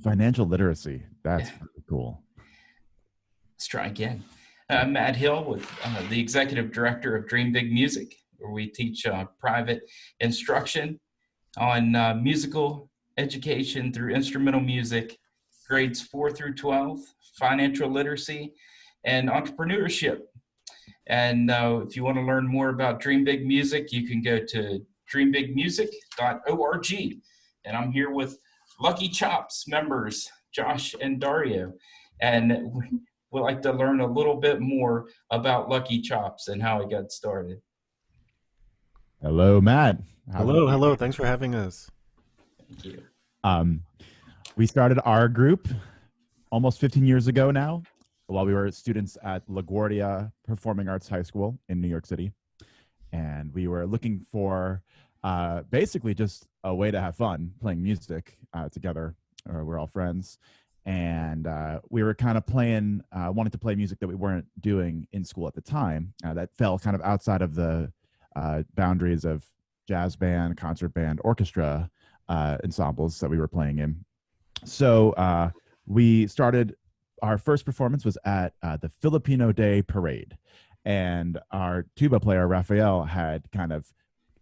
Financial literacy. Yeah, That's pretty cool. let's try again. I'm Matt Hill with the executive director of Dream Big Music, where we teach private instruction on musical education through instrumental music, grades 4 through 12, financial literacy, and entrepreneurship. And if you want to learn more about Dream Big Music, you can go to dreambigmusic.org. And I'm here with Lucky Chops members, Josh and Dario. And we'd like to learn a little bit more about Lucky Chops and how it got started. Hello, Matt. How's it Hello, going? hello. Thanks for having us. Thank you. Um, we started our group almost 15 years ago now, while we were students at LaGuardia Performing Arts High School in New York City. And we were looking for basically just a way to have fun playing music together. We're all friends. And we were kind of wanting to play music that we weren't doing in school at the time. That fell kind of outside of the boundaries of jazz band, concert band, orchestra ensembles that we were playing in. So we started, our first performance was at the Filipino Day Parade. And our tuba player, Raphael, had kind of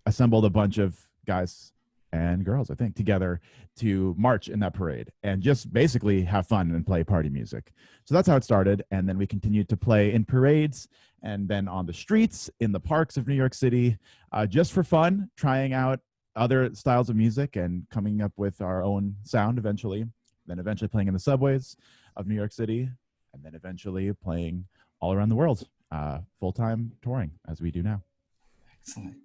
assembled a bunch of guys and girls, I think, together to march in that parade and just basically have fun and play party music. So that's how it started. And then we continued to play in parades and then on the streets, in the parks of New York City, just for fun, trying out other styles of music and coming up with our own sound eventually. Then eventually playing in the subways of New York City, and then eventually playing all around the world, full-time touring as we do now. Excellent.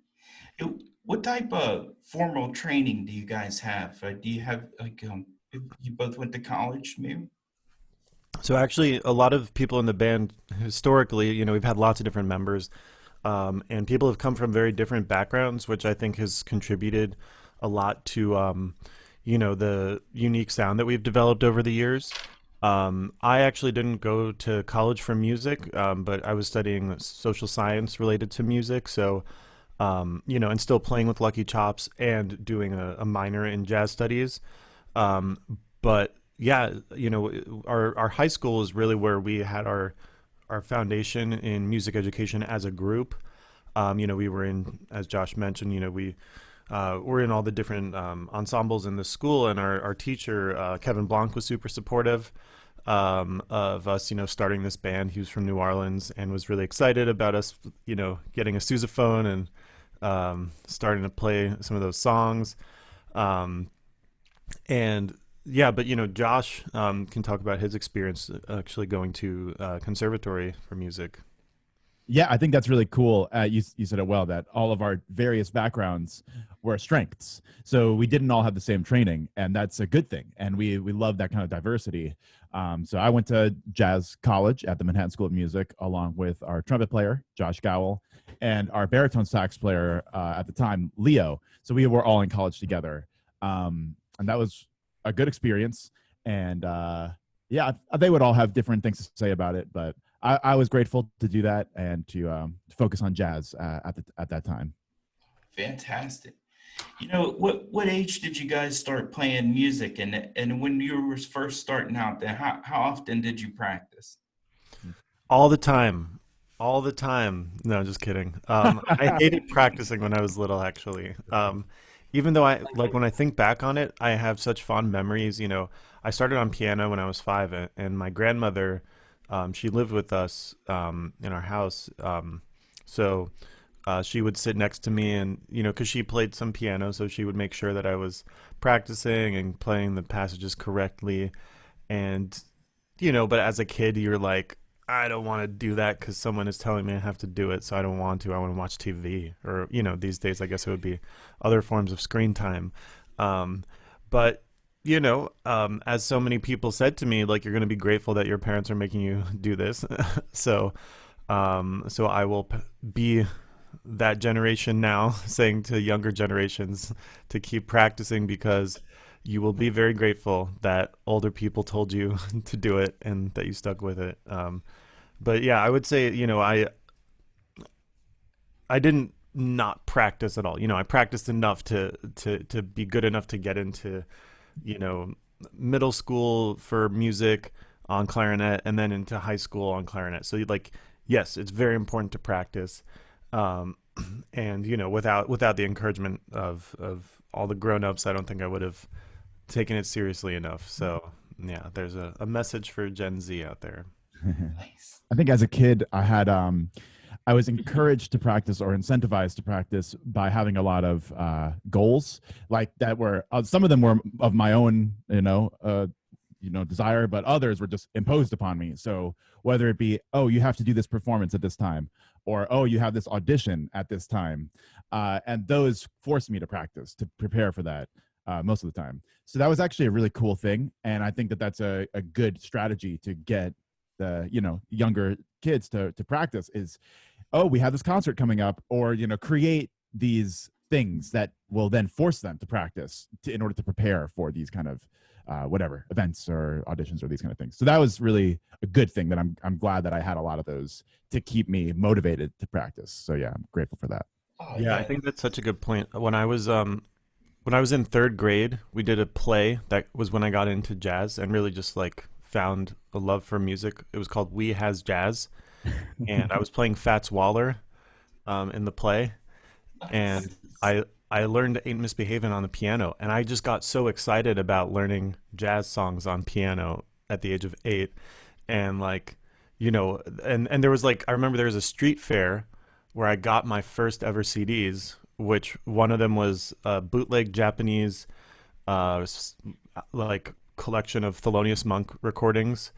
What type of formal training do you guys have? Do you have you both went to college, maybe? So actually, a lot of people in the band historically, we've had lots of different members, and people have come from very different backgrounds, which I think has contributed a lot to, the unique sound that we've developed over the years. I actually didn't go to college for music, but I was studying social science related to music. So, and still playing with Lucky Chops and doing a minor in jazz studies. Um, but yeah, our high school is really where we had our foundation in music education as a group. We were in, as Josh mentioned, we were in all the different ensembles in the school, and our teacher, Kevin Blanc, was super supportive of us, starting this band. He was from New Orleans and was really excited about us, getting a sousaphone and starting to play some of those songs. Um, and yeah, but Josh can talk about his experience actually going to conservatory for music. Yeah, I think that's really cool. You said it well, that all of our various backgrounds were strengths. So we didn't all have the same training, and that's a good thing. And we love that kind of diversity. So I went to jazz college at the Manhattan School of Music, along with our trumpet player, Josh Gowell, and our baritone sax player at the time, Leo. So we were all in college together. And that was a good experience. And yeah, they would all have different things to say about it, but I was grateful to do that and to focus on jazz at that time. Fantastic. What age did you guys start playing music, and when you were first starting out there, how often did you practice? All the time. All the time. No, just kidding. I hated practicing when I was little, actually. Even though like when I think back on it, I have such fond memories. I started on piano when I was 5, and my grandmother, she lived with us in our house. So she would sit next to me, and, because she played some piano, so she would make sure that I was practicing and playing the passages correctly. And but as a kid, you're like, I don't want to do that because someone is telling me I have to do it, so I don't want to. I want to watch TV, or these days I guess it would be other forms of screen time. But as so many people said to me, like, you're going to be grateful that your parents are making you do this. so, so I will be that generation now, saying to younger generations to keep practicing, because you will be very grateful that older people told you to do it and that you stuck with it. But yeah, I would say, I didn't not practice at all. I practiced enough to be good enough to get into, you know, middle school for music on clarinet, and then into high school on clarinet. So like, yes, it's very important to practice. Um, and without the encouragement of all the grown-ups, I don't think I would have taken it seriously enough. So yeah, there's a message for Gen Z out there. Nice. I think as a kid, I was encouraged to practice or incentivized to practice by having a lot of goals, like that were some of them were of my own, desire, but others were just imposed upon me. So whether it be, oh, you have to do this performance at this time, or oh, you have this audition at this time, and those forced me to practice to prepare for that most of the time. So that was actually a really cool thing, and I think that that's a good strategy to get the younger kids to practice is, oh, we have this concert coming up, or create these things that will then force them to practice in order to prepare for these kind of whatever events or auditions or these kind of things. So that was really a good thing that I'm glad that I had a lot of those to keep me motivated to practice. So yeah, I'm grateful for that. Oh Yeah, I yeah. think that's such a good point. When I was in third grade, we did a play that was when I got into jazz and really just like found a love for music. It was called We Has Jazz, and I was playing Fats Waller in the play, Nice. and I learned Ain't Misbehavin' on the piano, and I just got so excited about learning jazz songs on piano at the age of 8, and like, and there was like I remember there was a street fair where I got my first ever CDs, which one of them was a bootleg Japanese s- like collection of Thelonious Monk recordings.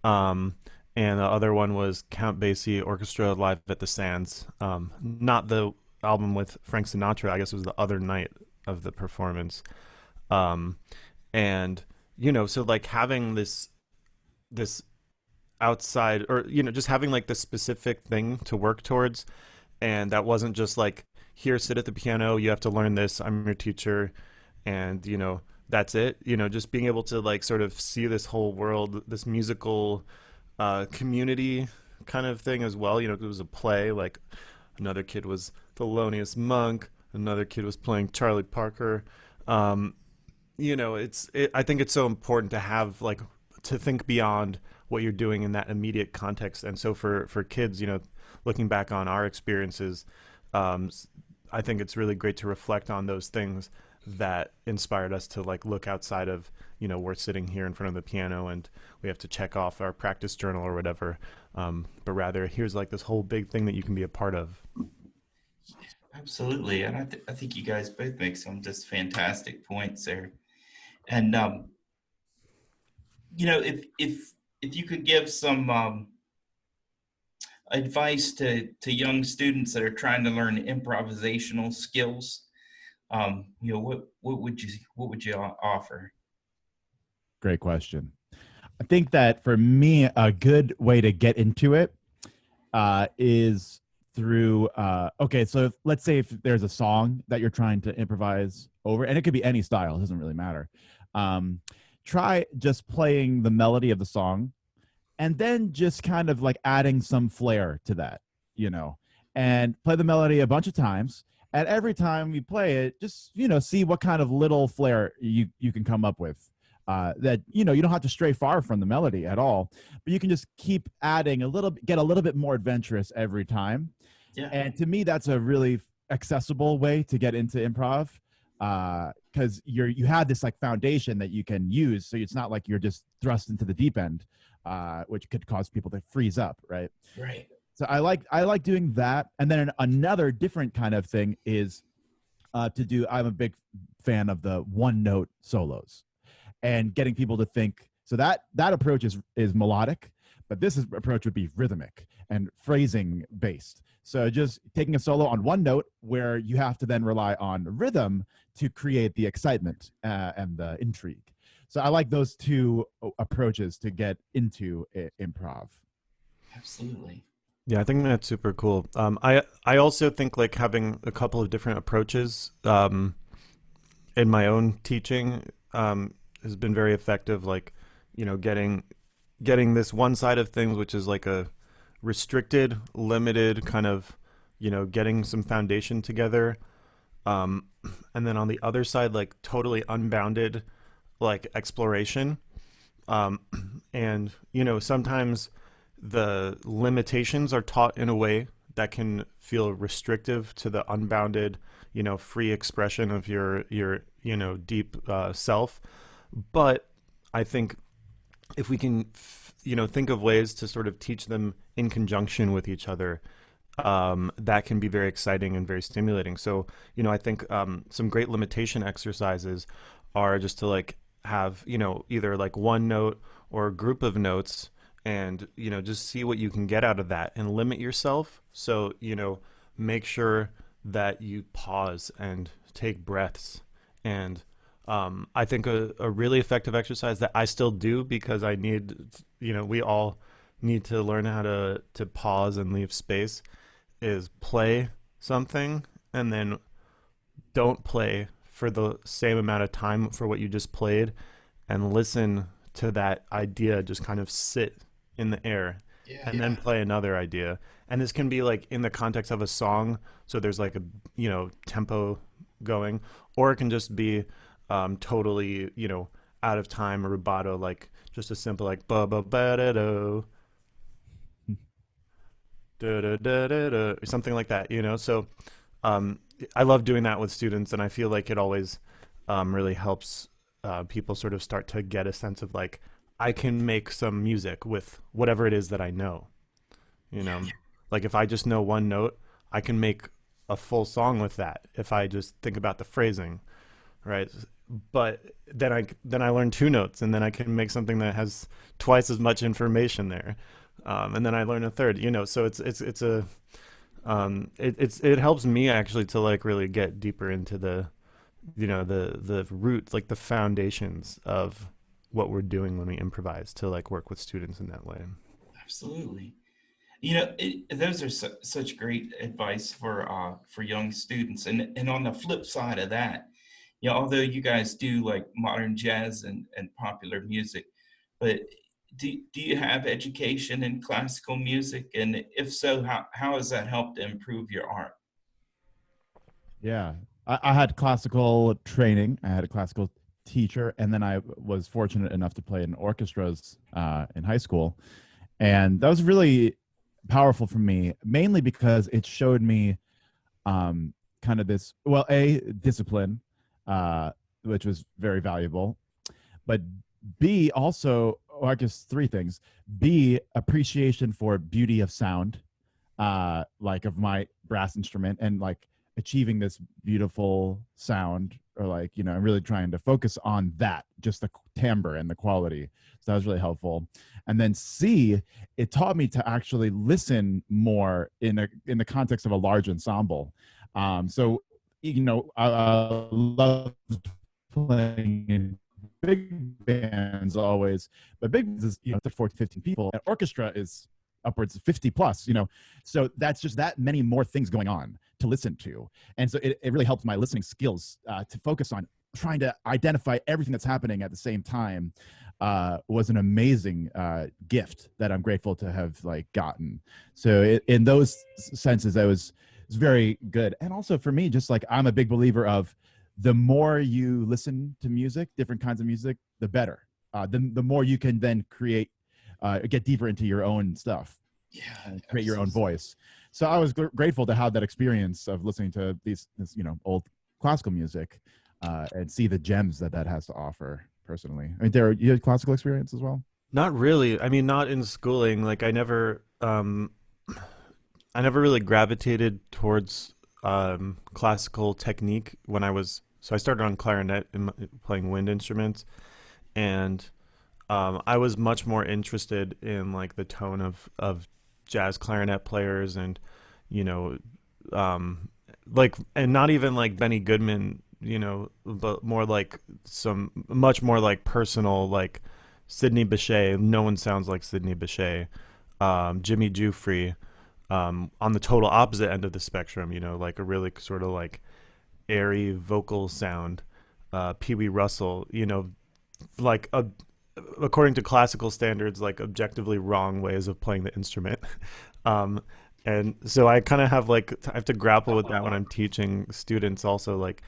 Um, and the other one was Count Basie Orchestra Live at the Sands. Not the album with Frank Sinatra. I guess it was the other night of the performance. Um, and so like having this outside, or just having like this specific thing to work towards, and that wasn't just like, here, sit at the piano, you have to learn this, I'm your teacher, and that's it. Just being able to like sort of see this whole world, this musical community kind of thing as well. It was a play. Like another kid was Thelonious Monk, another kid was playing Charlie Parker. Um, I think it's so important to have like to think beyond what you're doing in that immediate context. And so for kids, looking back on our experiences, um, I think it's really great to reflect on those things that inspired us to like look outside of, we're sitting here in front of the piano and we have to check off our practice journal or whatever, but rather here's like this whole big thing that you can be a part of. Absolutely. And I think you guys both make some just fantastic points there. And if you could give some advice to young students that are trying to learn improvisational skills, what would you offer? Great question. I think that for me, a good way to get into it is through okay, so let's say if there's a song that you're trying to improvise over, and it could be any style, it doesn't really matter. um, Try just playing the melody of the song and then just kind of like adding some flair to that, you know, and play the melody a bunch of times. And every time you play it, just see what kind of little flair you can come up with. That you don't have to stray far from the melody at all, but you can just keep adding a little, get a little bit more adventurous every time. Yeah. And to me, that's a really accessible way to get into improv, because you have this like foundation that you can use, so it's not like you're just thrust into the deep end, which could cause people to freeze up, right? Right. So I like doing that. And then another different kind of thing is to do. I'm a big fan of the one note solos and getting people to think. So that approach is melodic, but approach would be rhythmic and phrasing based. So just taking a solo on one note where you have to then rely on rhythm to create the excitement and the intrigue. So I like those two approaches to get into improv. Absolutely. Yeah, I think that's super cool. I also think like having a couple of different approaches in my own teaching has been very effective. Like, getting this one side of things, which is like a restricted, limited kind of, getting some foundation together, um, and then on the other side, like totally unbounded, like exploration. um, and sometimes the limitations are taught in a way that can feel restrictive to the unbounded, free expression of your deep self. But I think if we can think of ways to sort of teach them in conjunction with each other, that can be very exciting and very stimulating. So, I think some great limitation exercises are just to like have, either like one note or a group of notes, and, just see what you can get out of that and limit yourself. So, make sure that you pause and take breaths. And I think a really effective exercise that I still do, because I need, we all need to learn how to pause and leave space, is play something and then don't play for the same amount of time for what you just played, and listen to that idea just kind of sit in the air, Yeah. and then play another idea. And this can be like in the context of a song, so there's like a tempo going, or it can just be totally out of time, or rubato, like just a simple like ba ba ba da do da da da da da, or something like that. So um, I love doing that with students, and I feel like it always really helps people sort of start to get a sense of like, I can make some music with whatever it is that I know. You know, like if I just know one note, I can make a full song with that if I just think about the phrasing, right? But then I learn two notes, and then I can make something that has twice as much information there, and then I learn a third. So it helps me actually to like really get deeper into the the roots, like the foundations of what we're doing when we improvise, to like work with students in that way. Absolutely. Those are such great advice for young students. And on the flip side of that, although you guys do like modern jazz and popular music, but do you have education in classical music? And if so, how has that helped to improve your art? Yeah. I had classical training. I had a classical teacher, and then I was fortunate enough to play in orchestras in high school. And that was really powerful for me, mainly because it showed me kind of this, well, A, discipline, which was very valuable, but B, also, or I guess three things. B, appreciation for beauty of sound, like of my brass instrument, and like achieving this beautiful sound, or like, I'm really trying to focus on that, just the timbre and the quality. So that was really helpful. And then C, it taught me to actually listen more in the context of a large ensemble. So, I love playing in big bands always, but big bands is 40, 15 people, and orchestra is upwards of 50 plus, so that's just that many more things going on to listen to. And so it really helped my listening skills to focus on trying to identify everything that's happening at the same time. Was an amazing gift that I'm grateful to have like gotten. So in those senses, it was very good. And also for me, just like, I'm a big believer of, the more you listen to music, different kinds of music, the better. The more you can then create, get deeper into your own stuff, Yeah, and create your own absolutely. voice. So I was grateful to have that experience of listening to this old classical music, and see the gems that has to offer. Personally, I mean, Dara, you had classical experience as well? Not really. I mean, not in schooling. Like I never really gravitated towards classical technique when I was. So I started on clarinet and playing wind instruments, and I was much more interested in like the tone of jazz clarinet players, and you know, like, and not even like Benny Goodman, but more like some much more like personal, like Sidney Bechet. No one sounds like Sidney Bechet. Jimmy Jufrey, on the total opposite end of the spectrum, like a really sort of like airy vocal sound. Pee Wee Russell, like according to classical standards, like objectively wrong ways of playing the instrument. um, and so I kind of have like I have to grapple with that when I'm teaching students also, like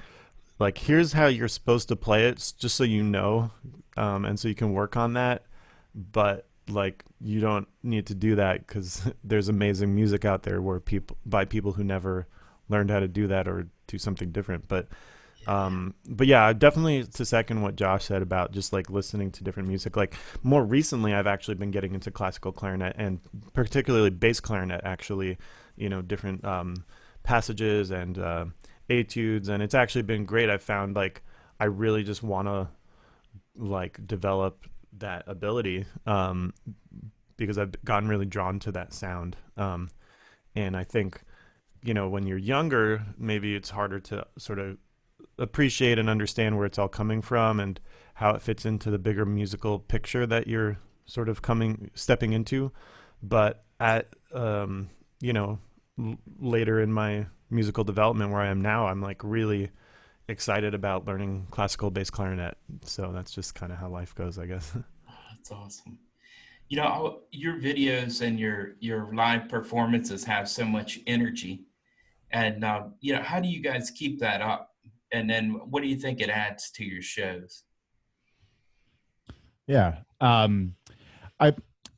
like, here's how you're supposed to play it, just so you know, and so you can work on that. But like, you don't need to do that because there's amazing music out there where people who never learned how to do that or do something different. But yeah, definitely to second what Josh said about just like listening to different music. Like, more recently, I've actually been getting into classical clarinet and particularly bass clarinet. Actually, different passages and etudes, and it's actually been great. I found like I really just want to like develop that ability, because I've gotten really drawn to that sound. And I think, when you're younger, maybe it's harder to sort of appreciate and understand where it's all coming from and how it fits into the bigger musical picture that you're sort of stepping into. But at later in my musical development where I am now, I'm like really excited about learning classical bass clarinet. So that's just kind of how life goes, I guess. That's awesome. Your videos and your live performances have so much energy, and how do you guys keep that up? And then what do you think it adds to your shows? Yeah. I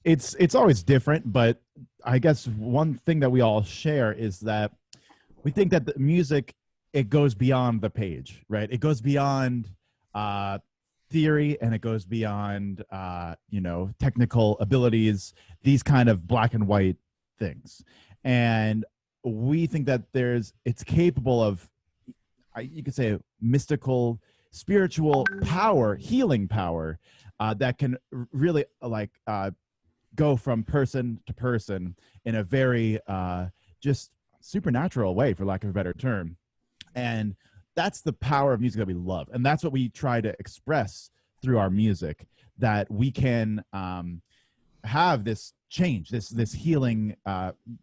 it's always different, but I guess one thing that we all share is that we think that the music, it goes beyond the page, right? It goes beyond uh theory, and it goes beyond technical abilities, these kind of black and white things. And we think that it's capable of, you could say, mystical, spiritual power, healing power, that can really go from person to person in a very just supernatural way, for lack of a better term. And that's the power of music that we love, and that's what we try to express through our music, that we can have this change, this healing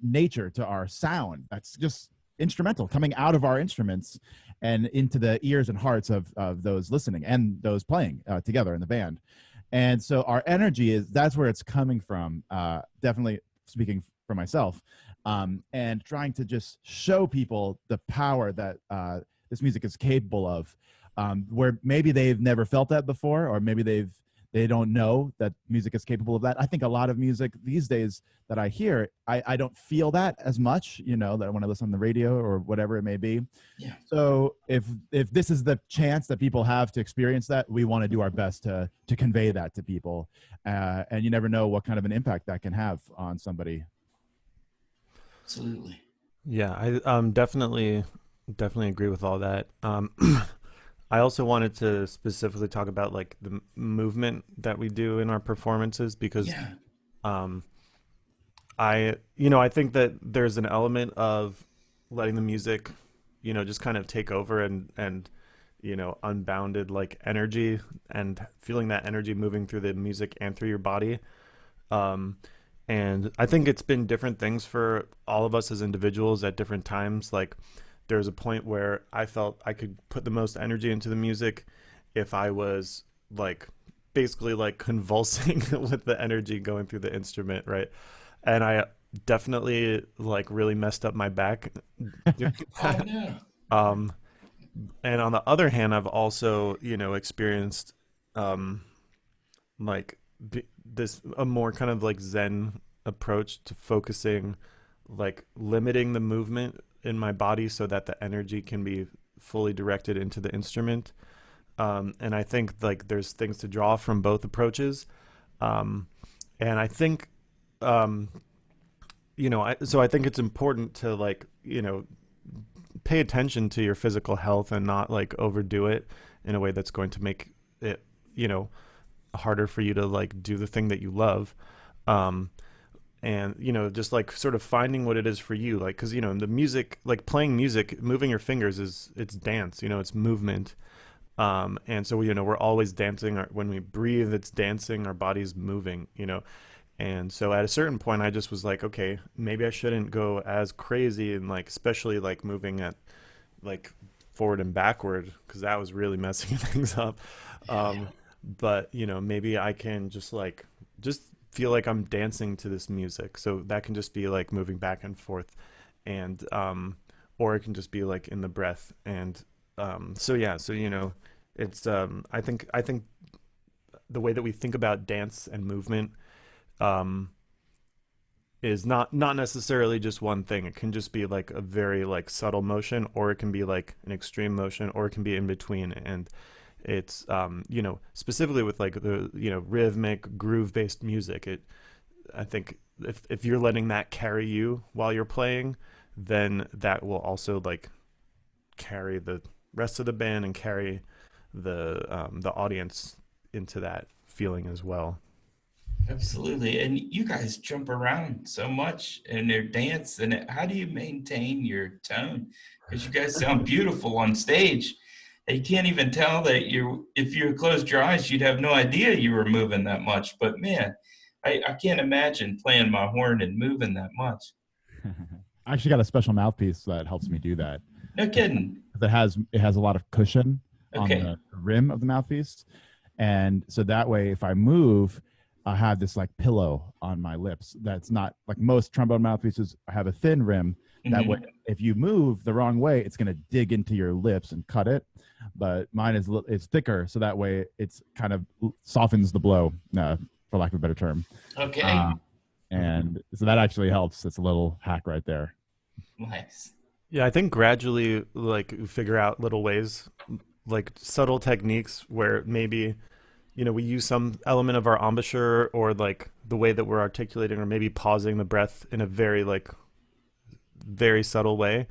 nature to our sound that's just instrumental, coming out of our instruments and into the ears and hearts of those listening and those playing together in the band. And so our energy that's where it's coming from, definitely speaking for myself, and trying to just show people the power that this music is capable of, where maybe they've never felt that before, or maybe they don't know that music is capable of that. I think a lot of music these days that I hear, I don't feel that as much, that when I listen on the radio or whatever it may be. Yeah. So if this is the chance that people have to experience that, we want to do our best to convey that to people. And you never know what kind of an impact that can have on somebody. Absolutely. Yeah, I definitely agree with all that. I also wanted to specifically talk about like the movement that we do in our performances because Yeah. um, I think that there's an element of letting the music, just kind of take over and unbounded like energy and feeling that energy moving through the music and through your body. Um, and I think it's been different things for all of us as individuals at different times. Like, there was a point where I felt I could put the most energy into the music if I was like basically like convulsing with the energy going through the instrument, right? And I definitely like really messed up my back doing Oh that. no. Um, and on the other hand, I've also, experienced um, like this a more kind of like Zen approach to focusing, like limiting the movement in my body so that the energy can be fully directed into the instrument. And I think like there's things to draw from both approaches. Um, and I think, um, so I think it's important to like, pay attention to your physical health and not like overdo it in a way that's going to make it, harder for you to like do the thing that you love. Um, and just like sort of finding what it is for you, like, because the music, like playing music, moving your fingers it's dance, it's movement. And so we're always dancing. When we breathe, it's dancing, our body's moving. And so at a certain point I just was like, okay, maybe I shouldn't go as crazy and like especially like moving at like forward and backward because that was really messing things up. But maybe I can just feel like I'm dancing to this music. So that can just be like moving back and forth, and or it can just be like in the breath. And So yeah, so it's I think the way that we think about dance and movement um, is not necessarily just one thing. It can just be like a very like subtle motion, or it can be like an extreme motion, or it can be in between. And it's specifically with like the rhythmic groove based music. I think if you're letting that carry you while you're playing, then that will also like carry the rest of the band and carry the audience into that feeling as well. Absolutely. And you guys jump around so much in their dance. And how do you maintain your tone? Because you guys sound beautiful on stage. And you can't even tell that if you closed your eyes, you'd have no idea you were moving that much. But man, I can't imagine playing my horn and moving that much. I actually got a special mouthpiece that helps me do that. No kidding. It has a lot of cushion on Okay. the rim of the mouthpiece, and so that way, if I move, I have this like pillow on my lips. That's not like most trombone mouthpieces have a thin rim. That way, Mhm. if you move the wrong way, it's going to dig into your lips and cut it. But mine is thicker, so that way it's kind of softens the blow, for lack of a better term. Okay. Uh, and so that actually helps. It's a little hack right there. Nice. Yeah, I think gradually like figure out little ways, like subtle techniques where maybe we use some element of our embouchure or like the way that we're articulating or maybe pausing the breath in a very like very subtle way,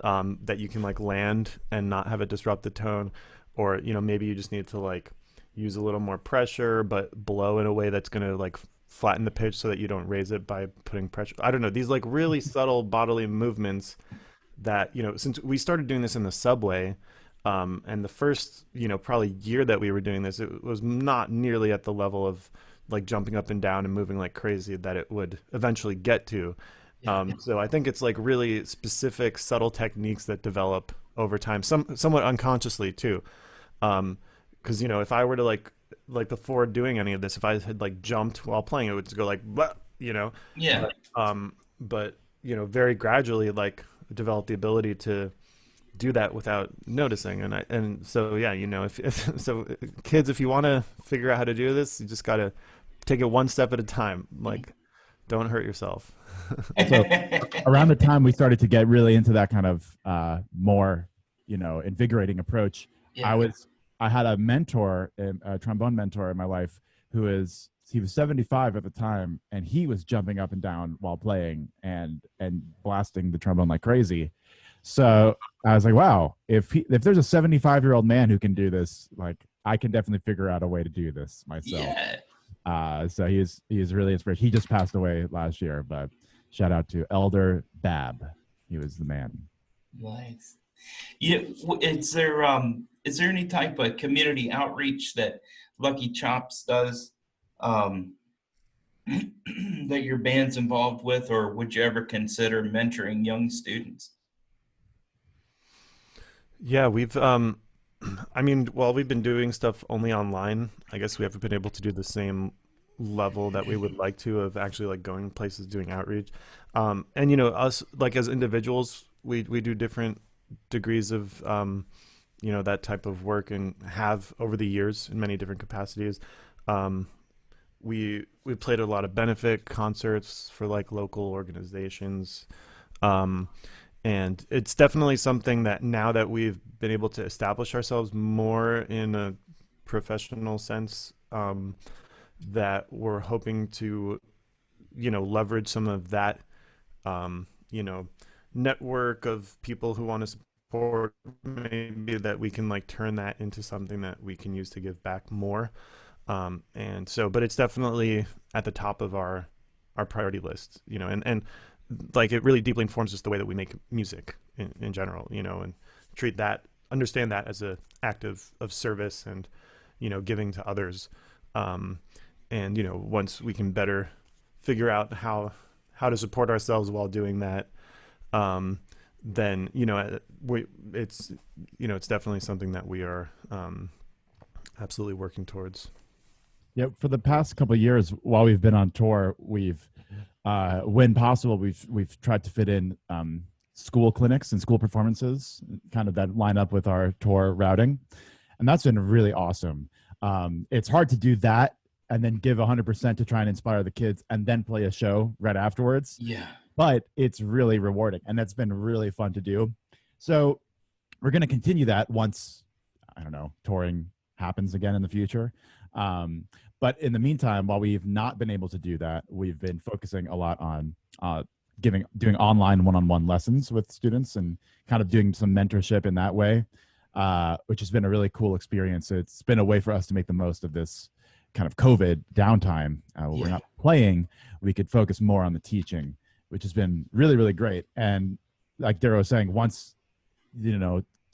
that you can like land and not have it disrupt the tone, or maybe you just need to like use a little more pressure but blow in a way that's going to like flatten the pitch so that you don't raise it by putting pressure. I don't know, these like really subtle bodily movements that since we started doing this in the subway, and the first probably year that we were doing this, it was not nearly at the level of like jumping up and down and moving like crazy that it would eventually get to. Yeah. So I think it's like really specific subtle techniques that develop over time, somewhat unconsciously too. Because if I were to like before doing any of this, if I had like jumped while playing, it would just go like "Bah," Yeah. but very gradually like develop the ability to do that without noticing. And so yeah, if so kids, if you want to figure out how to do this, you just got to take it one step at a time. Like, don't hurt yourself. So around the time we started to get really into that kind of more invigorating approach, Yeah. I had a mentor, a trombone mentor in my life, he was 75 at the time, and he was jumping up and down while playing and blasting the trombone like crazy. So I was like, wow, if there's a 75-year-old man who can do this, like I can definitely figure out a way to do this myself. Yeah. So he's really inspired. He just passed away last year, but shout out to Elder Bab. He was the man. Nice. Yeah. Is there any type of community outreach that Lucky Chops does, um, that your band's involved with, or would you ever consider mentoring young students? Yeah, we've I mean, while we've been doing stuff only online, I guess we haven't been able to do the same level that we would like to of actually like going places doing outreach. And us like as individuals, we do different degrees of that type of work and have over the years in many different capacities. Um, we played a lot of benefit concerts for like local organizations. Um, and it's definitely something that now that we've been able to establish ourselves more in a professional sense, that we're hoping to leverage some of that um, you know network of people who want to support, maybe that we can like turn that into something that we can use to give back more. And so but it's definitely at the top of our priority list, and like it really deeply informs just the way that we make music in general, and treat that, understand that as a act of service and giving to others. And once we can better figure out how to support ourselves while doing that, then it's definitely something that we are absolutely working towards. Yeah, for the past couple of years, while we've been on tour, when possible, we've tried to fit in school clinics and school performances, kind of that line up with our tour routing. And that's been really awesome. It's hard to do that and then give 100% to try and inspire the kids and then play a show right afterwards. Yeah. But it's really rewarding, and that's been really fun to do. So we're going to continue that once, I don't know, touring happens again in the future. But in the meantime, while we've not been able to do that, we've been focusing a lot on doing online one-on-one lessons with students and kind of doing some mentorship in that way, which has been a really cool experience. It's been a way for us to make the most of this kind of COVID downtime. We're not playing. We could focus more on the teaching, which has been really, really great. And like Darrow was saying, once,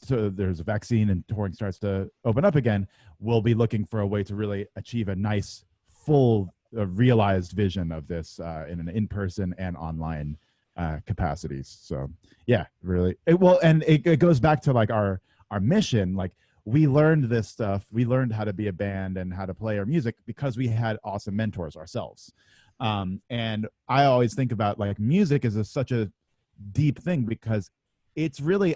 so there's a vaccine and touring starts to open up again, we'll be looking for a way to really achieve a nice, full, realized vision of this in an in-person and online capacities. So yeah, really. It goes back to like our mission. Like, we learned this stuff. We learned how to be a band and how to play our music because we had awesome mentors ourselves. And I always think about like music is such a deep thing because it's really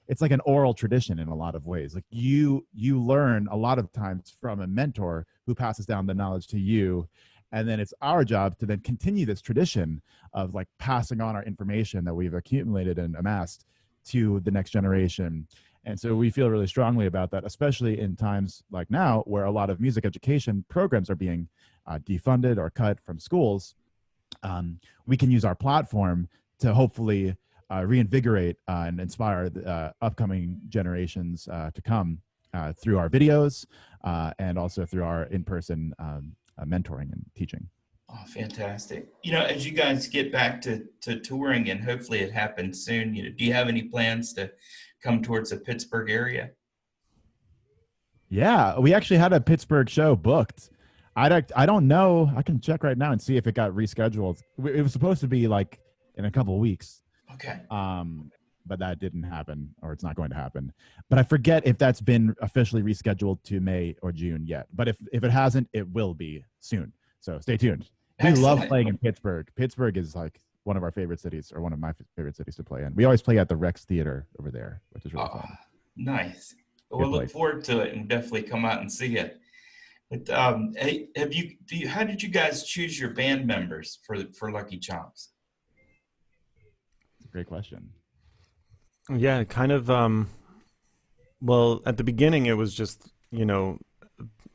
it's like an oral tradition in a lot of ways. Like you learn a lot of times from a mentor who passes down the knowledge to you, and then it's our job to then continue this tradition of like passing on our information that we've accumulated and amassed to the next generation. And so we feel really strongly about that, especially in times like now where a lot of music education programs are being defunded or cut from schools. We can use our platform to hopefully reinvigorate and inspire the upcoming generations to come through our videos and also through our in-person mentoring and teaching. Oh, fantastic. As you guys get back to touring, and hopefully it happens soon, do you have any plans to come towards the Pittsburgh area? Yeah, we actually had a Pittsburgh show booked. I don't know. I can check right now and see if it got rescheduled. It was supposed to be like in a couple of weeks. Okay. But that didn't happen, or it's not going to happen. But I forget if that's been officially rescheduled to May or June yet. But if it hasn't, it will be soon. So stay tuned. We Excellent. love playing in Pittsburgh. Pittsburgh is like one of our favorite cities, or one of my favorite cities to play in. We always play at the Rex Theater over there, which is really fun. Nice. We'll look forward to it and definitely come out and see it. But hey, how did you guys choose your band members for Lucky Chops? It's a great question. Yeah, kind of. Well, at the beginning, it was just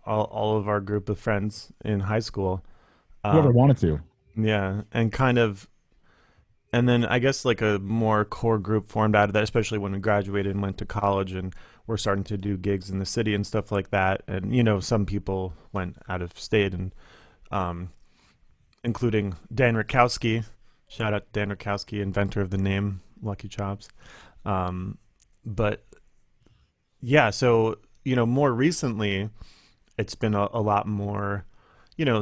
all of our group of friends in high school. Whoever wanted to. Yeah, and then I guess like a more core group formed out of that, especially when we graduated and went to college and we're starting to do gigs in the city and stuff like that. And some people went out of state, and including Dan Rakowski. Shout out to Dan Rakowski, inventor of the name Lucky Chops. But yeah, so more recently, it's been a lot more,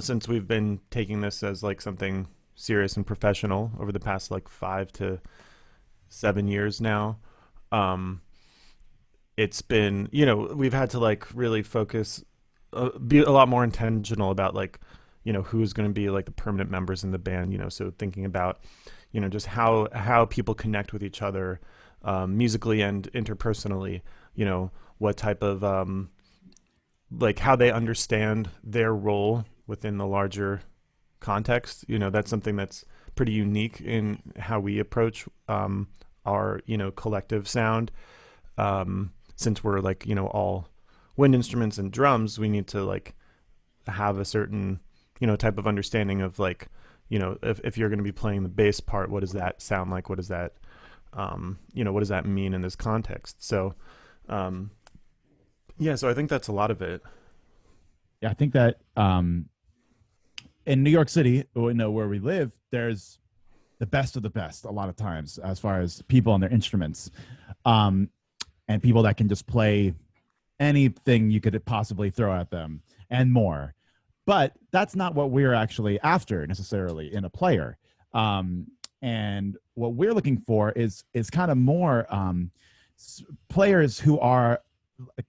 since we've been taking this as like something serious and professional over the past like 5 to 7 years now. It's been, we've had to like really focus, be a lot more intentional about like, who's going to be like the permanent members in the band, so thinking about, just how people connect with each other, musically and interpersonally, what type of, like how they understand their role within the larger context. That's something that's pretty unique in how we approach our collective sound. Since we're like all wind instruments and drums, we need to like have a certain type of understanding of like if you're going to be playing the bass part, what does that sound like? What does that what does that mean in this context? So yeah, so I think that's a lot of it. Yeah, I think that in New York City, where we live, there's the best of the best a lot of times as far as people and their instruments, and people that can just play anything you could possibly throw at them and more. But that's not what we're actually after necessarily in a player. And what we're looking for is kind of more players who are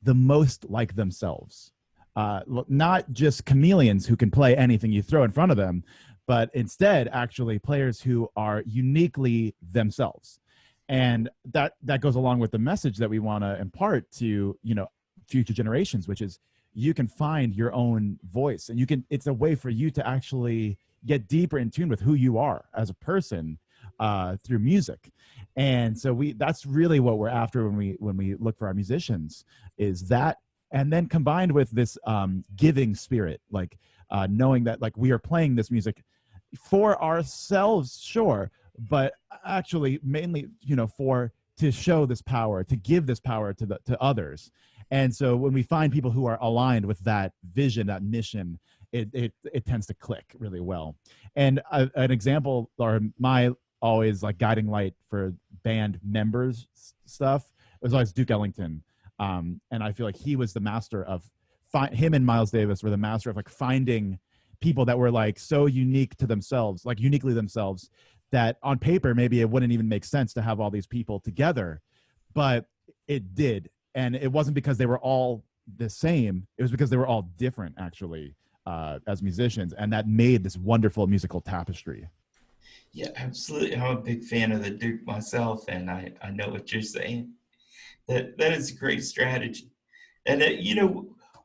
the most like themselves. Not just chameleons who can play anything you throw in front of them, but instead actually players who are uniquely themselves. And that goes along with the message that we want to impart to, future generations, which is you can find your own voice, and it's a way for you to actually get deeper in tune with who you are as a person through music. And so that's really what we're after when we look for our musicians, is that, and then combined with this giving spirit, like knowing that like we are playing this music for ourselves, sure, but actually mainly to show this power, to give this power to others. And so when we find people who are aligned with that vision, that mission, it tends to click really well. And an example, or my always like guiding light for band members stuff, was always Duke Ellington. And I feel like he was the master of him and Miles Davis were the master of like finding people that were like so unique to themselves, like uniquely themselves, that on paper maybe it wouldn't even make sense to have all these people together, but it did. And it wasn't because they were all the same, it was because they were all different actually, as musicians, and that made this wonderful musical tapestry. Yeah, absolutely. I'm a big fan of the Duke myself, and I know what you're saying. That is a great strategy. And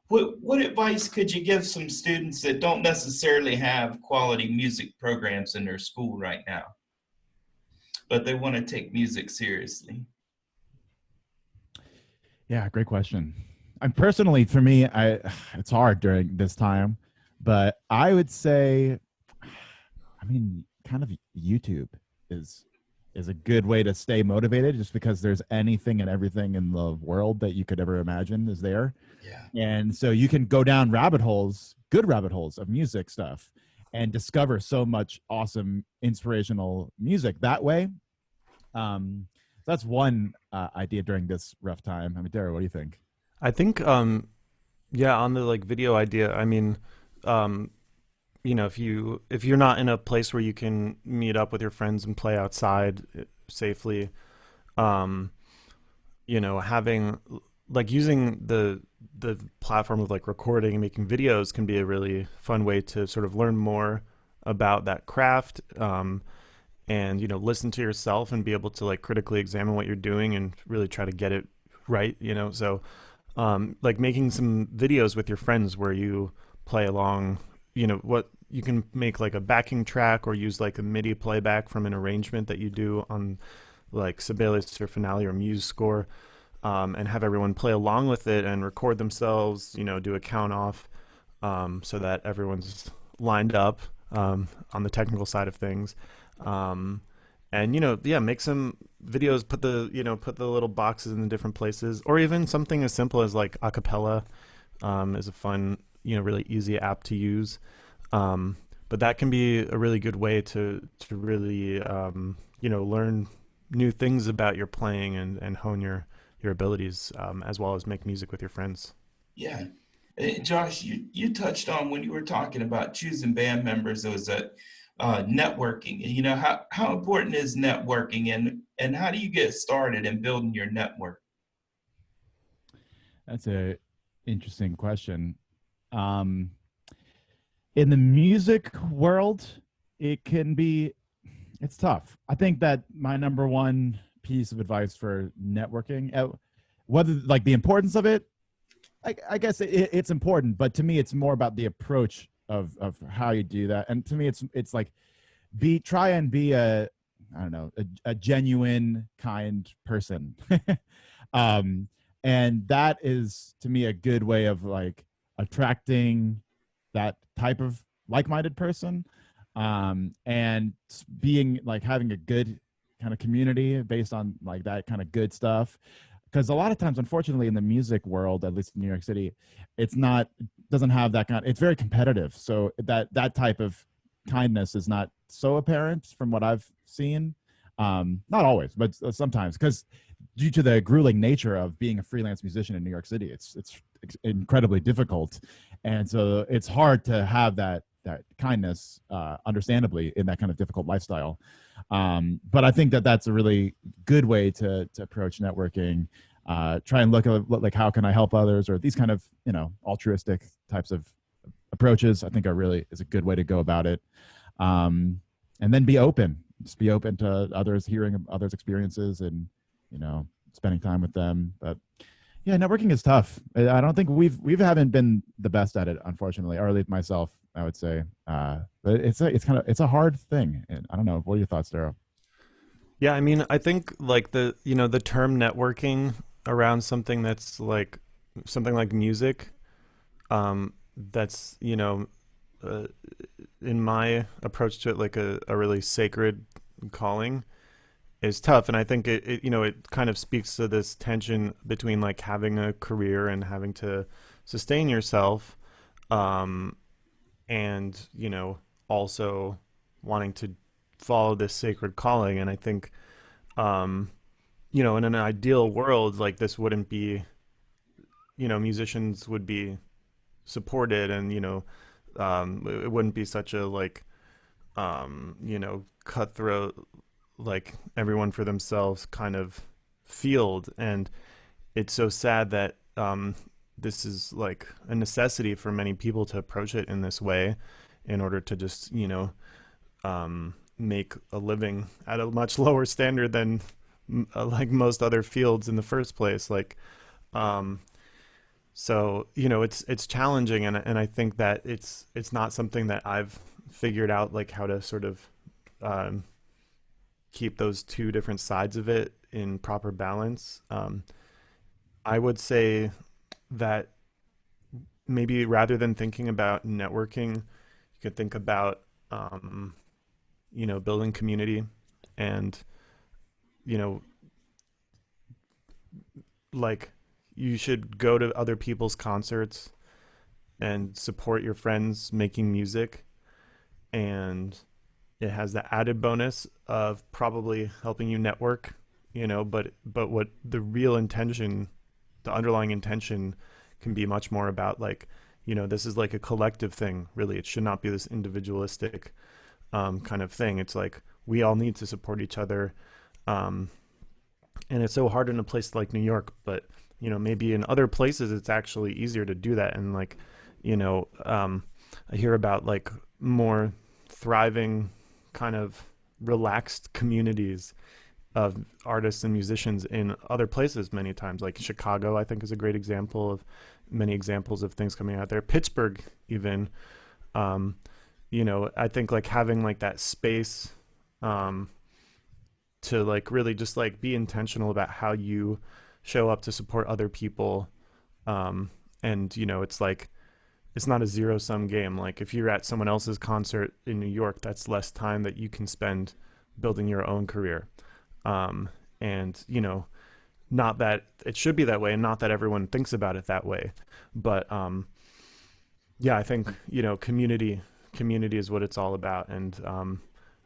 what advice could you give some students that don't necessarily have quality music programs in their school right now, but they want to take music seriously? Yeah, great question. And personally, for me, it's hard during this time, but I would say, I mean, kind of YouTube is a good way to stay motivated, just because there's anything and everything in the world that you could ever imagine is there. Yeah. And so you can go down rabbit holes, good rabbit holes of music stuff, and discover so much awesome inspirational music that way. That's one idea during this rough time. I mean, Dara, what do you think? I think, yeah, on the like video idea, I mean, if you're not in a place where you can meet up with your friends and play outside safely, having like using the platform of like recording and making videos can be a really fun way to sort of learn more about that craft, and listen to yourself and be able to like critically examine what you're doing and really try to get it right. So like making some videos with your friends where you play along, what you can make like a backing track, or use like a MIDI playback from an arrangement that you do on like Sibelius or Finale or Muse score, and have everyone play along with it and record themselves, do a count off, so that everyone's lined up on the technical side of things. And make some videos, put the little boxes in the different places, or even something as simple as like acapella is a fun, really easy app to use. But that can be a really good way to really learn new things about your playing and hone your abilities, as well as make music with your friends. Yeah. Josh, you touched on, when you were talking about choosing band members, it was that networking. How important is networking, and how do you get started in building your network? That's a interesting question. In the music world, it's tough. I think that my number one piece of advice for networking, whether like the importance of it, I guess it's important, but to me, it's more about the approach of how you do that. And to me, it's like try and be a genuine, kind person. And that is to me a good way of like attracting that type of like-minded person, and being like having a good kind of community based on like that kind of good stuff. Because a lot of times, unfortunately, in the music world, at least in New York City, doesn't have that kind. It's very competitive. So that type of kindness is not so apparent from what I've seen. Not always, but sometimes, because due to the grueling nature of being a freelance musician in New York City, it's incredibly difficult, and so it's hard to have that kindness, understandably, in that kind of difficult lifestyle. But I think that's a really good way to approach networking. Try and look at like, how can I help others, or these kind of altruistic types of approaches. I think is a good way to go about it. And then be open. just be open to others, hearing others' experiences, and spending time with them. But yeah, networking is tough. I don't think we haven't been the best at it, unfortunately, or at least myself, I would say. But it's a hard thing. And I don't know. What are your thoughts, Daryl? Yeah, I mean, I think like the term networking around something like music, that's, uh, in my approach to it, like a really sacred calling is tough. And I think it kind of speaks to this tension between like having a career and having to sustain yourself, um, and, also wanting to follow this sacred calling. And I think, um, in an ideal world, like this wouldn't be, musicians would be supported, and, it wouldn't be such a like, cutthroat, like everyone for themselves kind of field. And it's so sad that, this is like a necessity for many people to approach it in this way in order to just, make a living at a much lower standard than like most other fields in the first place. Like, um, so it's challenging, and I think that it's not something that I've figured out like how to sort of, um, keep those two different sides of it in proper balance. I would say that maybe rather than thinking about networking, you could think about, building community, and, you know, like you should go to other people's concerts and support your friends making music. And it has the added bonus of probably helping you network, but what the real intention, the underlying intention, can be much more about like, this is like a collective thing, really. It should not be this individualistic, kind of thing. It's like we all need to support each other. Um, and it's so hard in a place like New York, but, maybe in other places it's actually easier to do that. And like, I hear about like more thriving, kind of relaxed communities of artists and musicians in other places many times. Like Chicago, I think, is a great example of many examples of things coming out there. Pittsburgh, even. um, I think like having like that space, um, to like really just like be intentional about how you show up to support other people. um, and it's like it's not a zero sum game. Like if you're at someone else's concert in New York, that's less time that you can spend building your own career. And not that it should be that way, and not that everyone thinks about it that way, but, yeah, I think, community is what it's all about. And,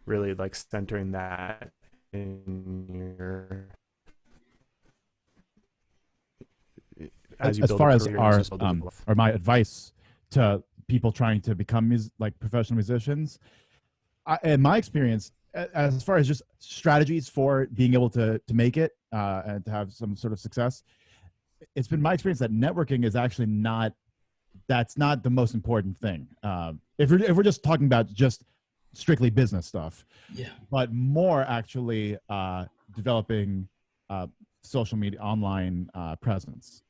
really like centering that in your, as you As build a far as career and as our you build a life. or my advice to people trying to become like professional musicians, in my experience, as far as just strategies for being able to make it, and to have some sort of success, it's been my experience that networking is actually not that's not the most important thing. If we're just talking about just strictly business stuff, Yeah. but more actually, developing, uh, social media online, presence.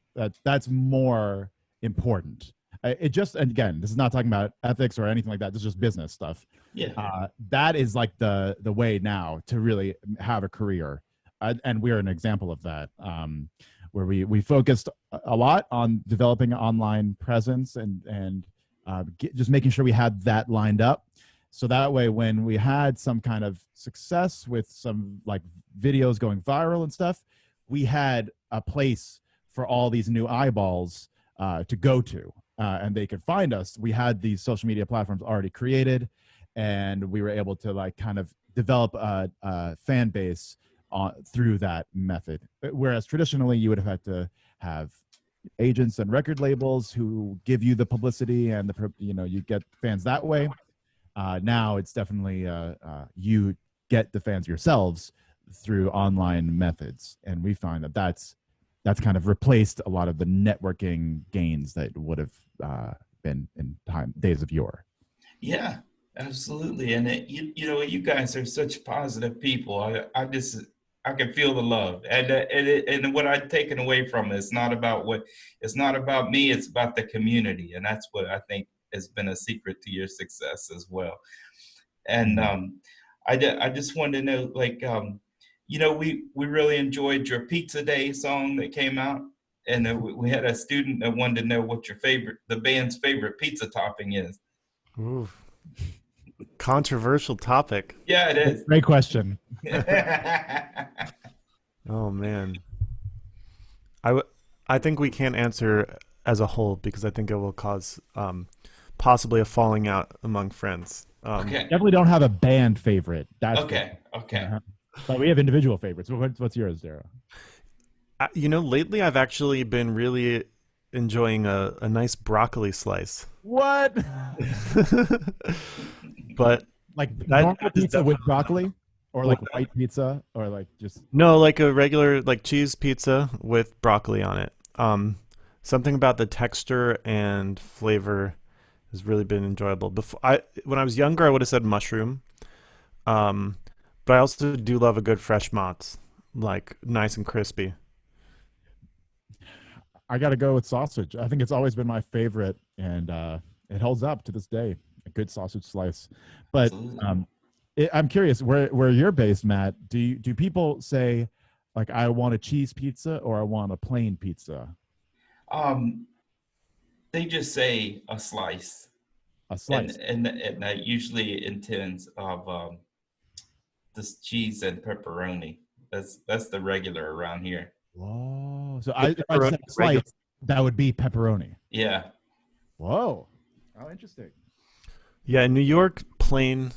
That's more important. It just, and again, this is not talking about ethics or anything like that. This is just business stuff. Yeah. That is like the way now to really have a career, and we're an example of that. Where we focused a lot on developing an online presence, and just making sure we had that lined up, so that way when we had some kind of success with some like videos going viral and stuff, we had a place for all these new eyeballs, to go to, and they could find us. We had these social media platforms already created, and we were able to like kind of develop a fan base, through that method. Whereas traditionally, you would have had to have agents and record labels who give you the publicity, and you get fans that way. Now it's definitely, you get the fans yourselves through online methods, and we find that that's kind of replaced a lot of the networking gains that would have, been in days of yore. Yeah. Absolutely. And you know, you guys are such positive people. I can feel the love. And what I've taken away from it, it's not about me, it's about the community. And that's what I think has been a secret to your success as well. And I just wanted to know, like, you know, we really enjoyed your Pizza Day song that came out. And we had a student that wanted to know what the band's favorite pizza topping is. Ooh, controversial topic. Yeah, it is. Great question. Oh man, I w- I think we can't answer as a whole because I think it will cause possibly a falling out among friends. Okay. Definitely don't have a band favorite. That's Okay. Okay. But we have individual favorites. What's yours, Zara? You know, lately I've actually been really enjoying a nice broccoli slice. What? But Like that normal is pizza with definitely broccoli, or like What? white pizza, or like just no, like a regular like cheese pizza with broccoli on it. Something about the texture and flavor has really been enjoyable. When I was younger, I would have said mushroom. Um, but I also do love a good fresh mozz, like nice and crispy. I got to go with sausage. I think it's always been my favorite, and it holds up to this day. A good sausage slice. But Absolutely. I'm curious where you're based, Matt. Do people say like I want a cheese pizza or I want a plain pizza? Um, they just say a slice, A and slice. that usually intends of this cheese and pepperoni. That's the regular around here. Whoa. So The if I just pepperoni said a regular. slice, that would be pepperoni. Yeah. Whoa. Oh, interesting. Yeah, in New York, plain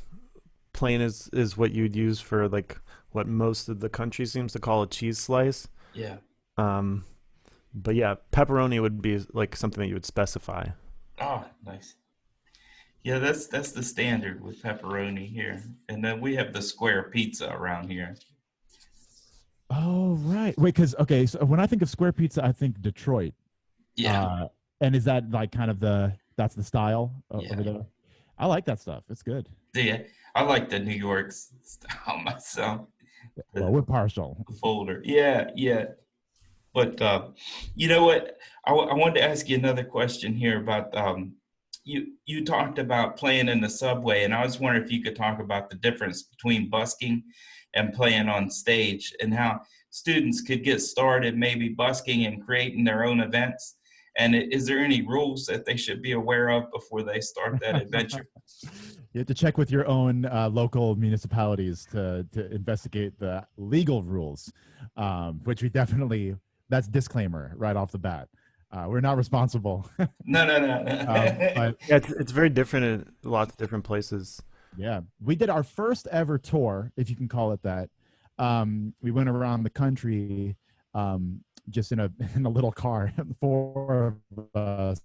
is what you'd use for like what most of the country seems to call a cheese slice. Yeah. Um, but yeah, pepperoni would be like something that you would specify. Oh, nice. Yeah, that's the standard with pepperoni here, and then we have the square pizza around here. Oh, right. Wait, because okay, so when I think of square pizza, I think Detroit. Yeah. Uh, and is that like kind of that's the style over Yeah. there? I like that stuff. It's good. Yeah. I like the New York style myself. Well, The, we're partial. the folder. Yeah. Yeah. But you know what? I wanted to ask you another question here about you talked about playing in the subway, and I was wondering if you could talk about the difference between busking and playing on stage, and how students could get started maybe busking and creating their own events. And is there any rules that they should be aware of before they start that adventure? You have to check with your own local municipalities to investigate the legal rules, which we definitely that's disclaimer right off the bat. We're not responsible, No, no, no, no. but Yeah, it's very different in lots of different places. yeah, we did our first ever tour, if you can call it that. We went around the country, just in a in a little car, four of us,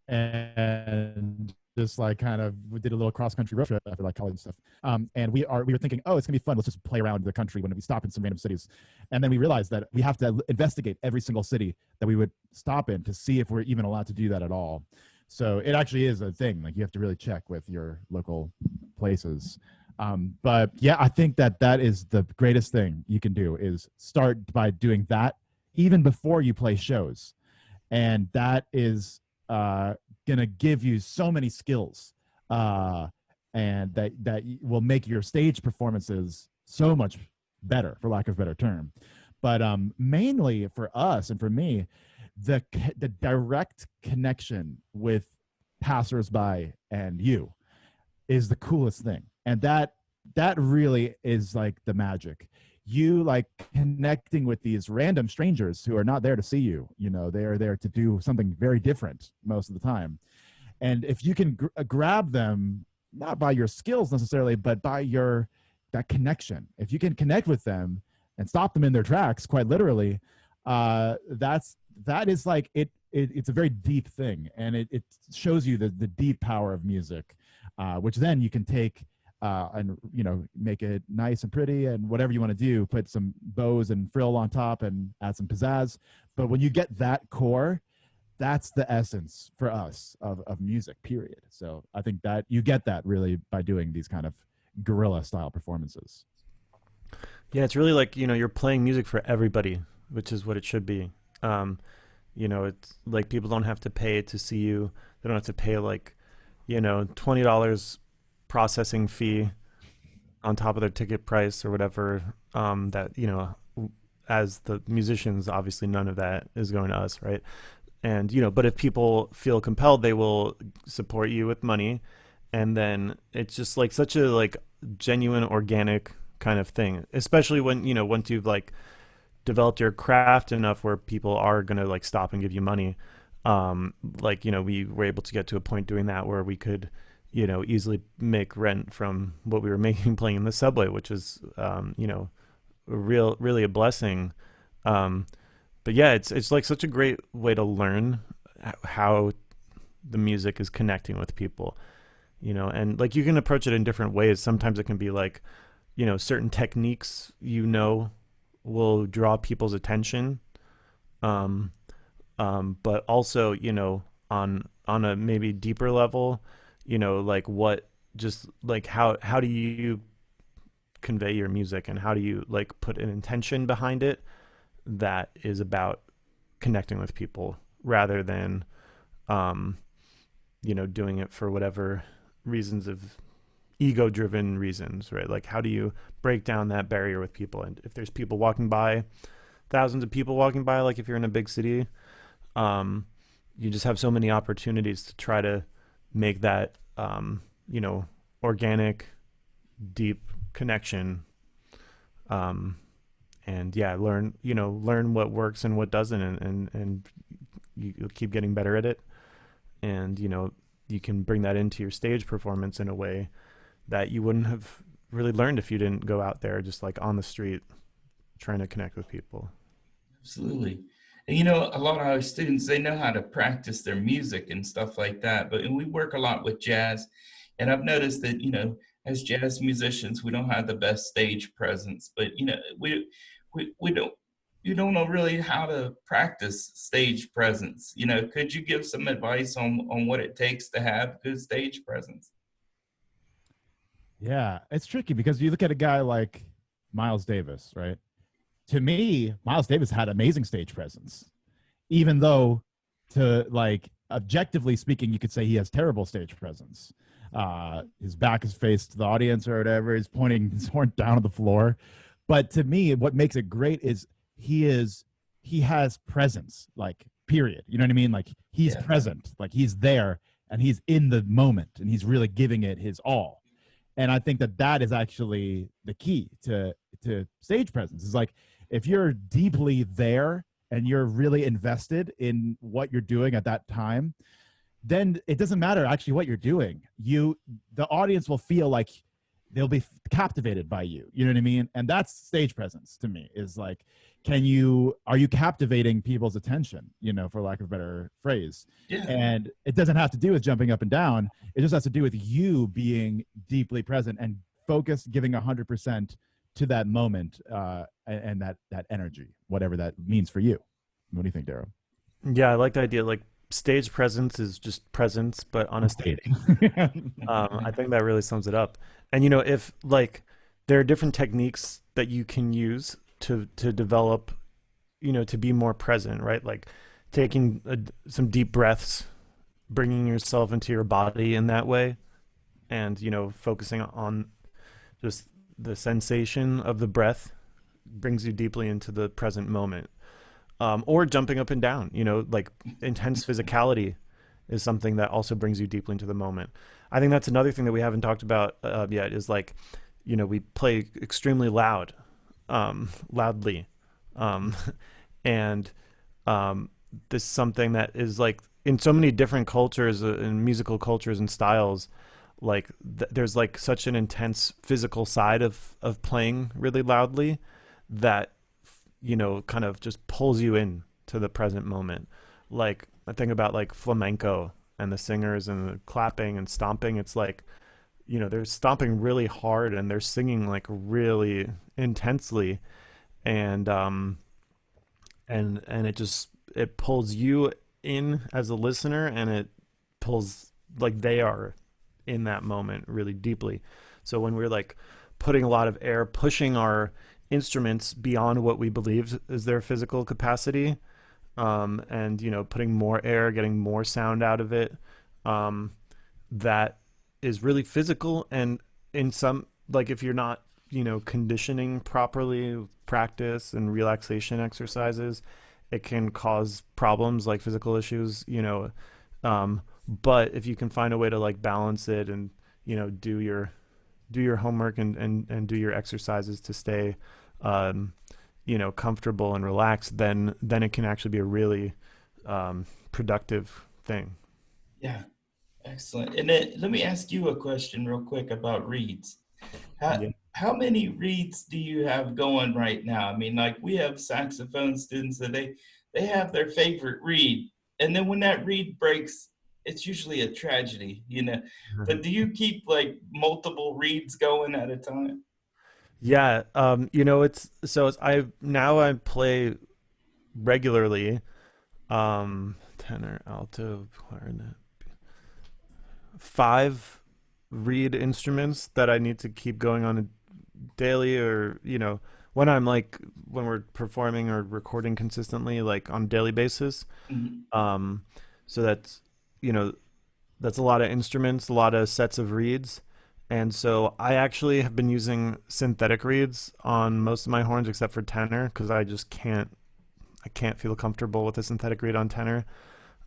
and just like kind of we did a little cross country road trip after like college and stuff. And we were thinking, oh, it's gonna be fun. Let's just play around the country when we stop in some random cities. And then we realized that we have to investigate every single city that we would stop in to see if we're even allowed to do that at all. So it actually is a thing. Like you have to really check with your local places. But yeah, I think that is the greatest thing you can do is start by doing that even before you play shows, and that is going to give you so many skills, and that will make your stage performances so much better, for lack of a better term. But mainly for us and for me, the direct connection with passersby and you is the coolest thing, and that really is like the magic. You like connecting with these random strangers who are not there to see you. You know, they are there to do something very different most of the time. And if you can grab them, not by your skills necessarily, but by your that connection, if you can connect with them and stop them in their tracks, quite literally, that is like it's a very deep thing, and it shows you the deep power of music, which then you can take and make it nice and pretty and whatever you want to do, put some bows and frill on top and add some pizzazz. But when you get that core, that's the essence for us of music, period. So I think that you get that really by doing these kind of guerrilla style performances. Yeah, it's really like, you're playing music for everybody, which is what it should be. Um, it's like people don't have to pay to see you. They don't have to pay like, $20 processing fee on top of their ticket price or whatever. That, as the musicians, obviously none of that is going to us, right? And, but if people feel compelled, they will support you with money. And then it's just like such a like genuine, organic kind of thing, especially when, once you've like developed your craft enough where people are going to like stop and give you money. Like, we were able to get to a point doing that where we could, easily make rent from what we were making playing in the subway, which is, really a blessing. Um, but yeah, it's like such a great way to learn how the music is connecting with people, and like you can approach it in different ways. Sometimes it can be like, certain techniques, will draw people's attention. Um, but also, on a maybe deeper level, like what, just like how do you convey your music, and how do you like put an intention behind it that is about connecting with people rather than, um, doing it for whatever reasons of ego driven reasons, right? Like how do you break down that barrier with people? And if there's people walking by, thousands of people walking by, like if you're in a big city, um, you just have so many opportunities to try to make that, organic, deep connection. Um, and yeah, learn what works and what doesn't, and you'll keep getting better at it. And, you can bring that into your stage performance in a way that you wouldn't have really learned if you didn't go out there just like on the street trying to connect with people. Absolutely. And a lot of our students, they know how to practice their music and stuff like that. But and we work a lot with jazz. And I've noticed that, as jazz musicians, we don't have the best stage presence, but we don't you don't know really how to practice stage presence. Could you give some advice on what it takes to have good stage presence? Yeah, it's tricky because you look at a guy like Miles Davis, right? To me, Miles Davis had amazing stage presence, even though, to like objectively speaking, you could say he has terrible stage presence. His back is faced to the audience or whatever. He's pointing his horn down on the floor. But to me, what makes it great is he has presence, like period. You know what I mean? Like he's Yeah. present, like he's there and he's in the moment and he's really giving it his all. And I think that that is actually the key to stage presence. Is like if you're deeply there and you're really invested in what you're doing at that time, then it doesn't matter actually what you're doing. The audience will feel like they'll be captivated by you. You know what I mean? And that's stage presence to me, is like, are you captivating people's attention, for lack of a better phrase? Yeah. And it doesn't have to do with jumping up and down. It just has to do with you being deeply present and focused, giving 100% to that moment, and that energy, whatever that means for you. What do you think, Darrow? Yeah, I like the idea. Like stage presence is just presence, but on a stage. I think that really sums it up. And if like there are different techniques that you can use to develop, to be more present, right? Like taking some deep breaths, bringing yourself into your body in that way, and focusing on just the sensation of the breath brings you deeply into the present moment. Or jumping up and down, like intense physicality is something that also brings you deeply into the moment. I think that's another thing that we haven't talked about yet, is like, we play extremely loudly. Um, and this is something that is like in so many different cultures and musical cultures and styles, like there's like such an intense physical side of playing really loudly that kind of just pulls you in to the present moment. Like I think about like flamenco and the singers and the clapping and stomping. It's like, they're stomping really hard and they're singing like really intensely, and it pulls you in as a listener, and it pulls, like, they are in that moment really deeply. So when we're like putting a lot of air, pushing our instruments beyond what we believe is their physical capacity, and putting more air, getting more sound out of it, um, that is really physical. And in some, like, if you're not conditioning properly, practice and relaxation exercises, it can cause problems like physical issues. But if you can find a way to like balance it and do your homework and do your exercises to stay um, comfortable and relaxed, then it can actually be a really productive thing. Yeah, excellent. And then let me ask you a question real quick about reads. How Yeah. how many reads do you have going right now? I mean, like we have saxophone students that they have their favorite reed, and then when that reed breaks, it's usually a tragedy, you know. But do you keep like multiple reeds going at a time? Yeah, I play regularly, tenor, alto, clarinet, five reed instruments that I need to keep going on a daily, or when we're performing or recording consistently, like on a daily basis. Mhm. Um, so you know that's a lot of instruments, a lot of sets of reeds. And so I actually have been using synthetic reeds on most of my horns except for tenor, because I can't feel comfortable with a synthetic reed on tenor.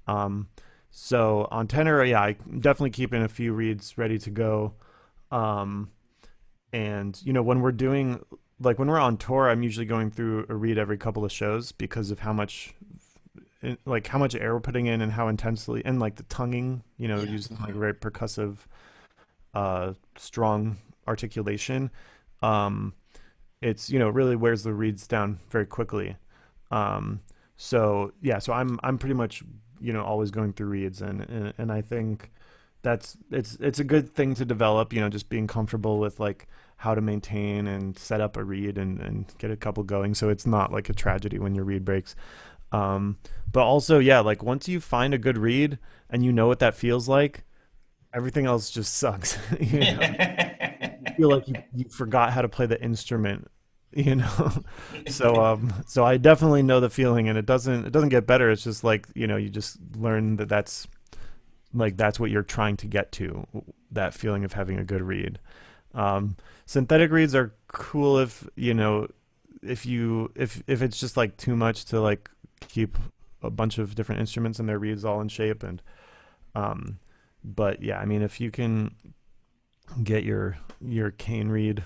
Um, so on tenor, yeah, I definitely keeping a few reeds ready to go. Um, and when we're doing, like, when we're on tour, I'm usually going through a read every couple of shows because of how much air we're putting in and how intensely, and like the tonguing, Yeah. using like very percussive, strong articulation. Um, it's really wears the reeds down very quickly. Um, so yeah, so I'm pretty much always going through reeds, and I think it's a good thing to develop. Just being comfortable with like how to maintain and set up a reed, and get a couple going, so it's not like a tragedy when your reed breaks. Um, but also, yeah, like once you find a good read and you know what that feels like, everything else just sucks. You feel like you forgot how to play the instrument, you know. So I definitely know the feeling, and it doesn't get better. It's just like you just learn that that's what you're trying to get to, that feeling of having a good read. Synthetic reads are cool if it's just like too much to like keep a bunch of different instruments and their reeds all in shape. And um but yeah, I mean, if you can get your cane reed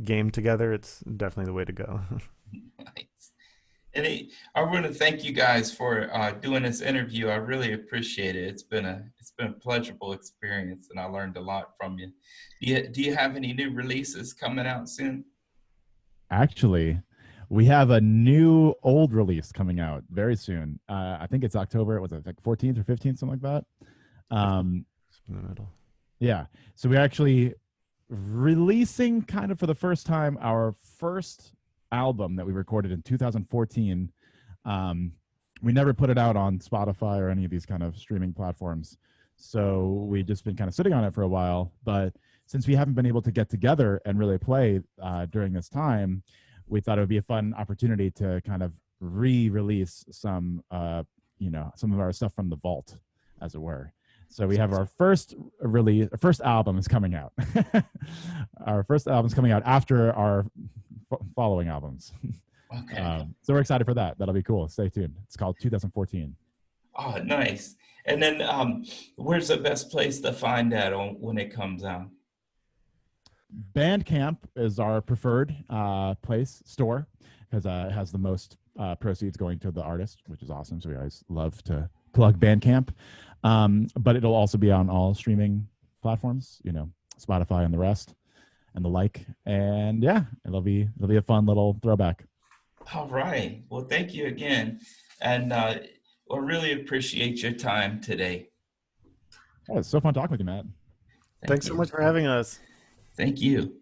game together, it's definitely the way to go. Nice. And I want to thank you guys for doing this interview. I really appreciate it. It's been a pleasurable experience, and I learned a lot from you. Do you have any new releases coming out soon? Actually, we have a new old release coming out very soon. I think it's October. Was it like 14th or 15th, something like that? I think it's in the middle. Yeah. So we're actually releasing, kind of for the first time, our first album that we recorded in 2014. Um, we never put it out on Spotify or any of these kind of streaming platforms. So we just been kind of sitting on it for a while. But since we haven't been able to get together and really play during this time, we thought it would be a fun opportunity to kind of re-release some of our stuff from the vault, as it were. So we That's have our awesome. first album is coming out. Our first album is coming out after our following albums. Okay. So we're excited for that. That'll be cool. Stay tuned. It's called 2014. Oh, nice. And then, where's the best place to find that when it comes out? Bandcamp is our preferred place store because it has the most proceeds going to the artist, which is awesome. So we always love to plug Bandcamp. But it'll also be on all streaming platforms, Spotify and the rest and the like. And yeah, it'll be a fun little throwback. All right. Well, thank you again, and I really appreciate your time today. Oh, it's so fun talking with you, Matt. Thank Thanks so you. much for having us. Thank you.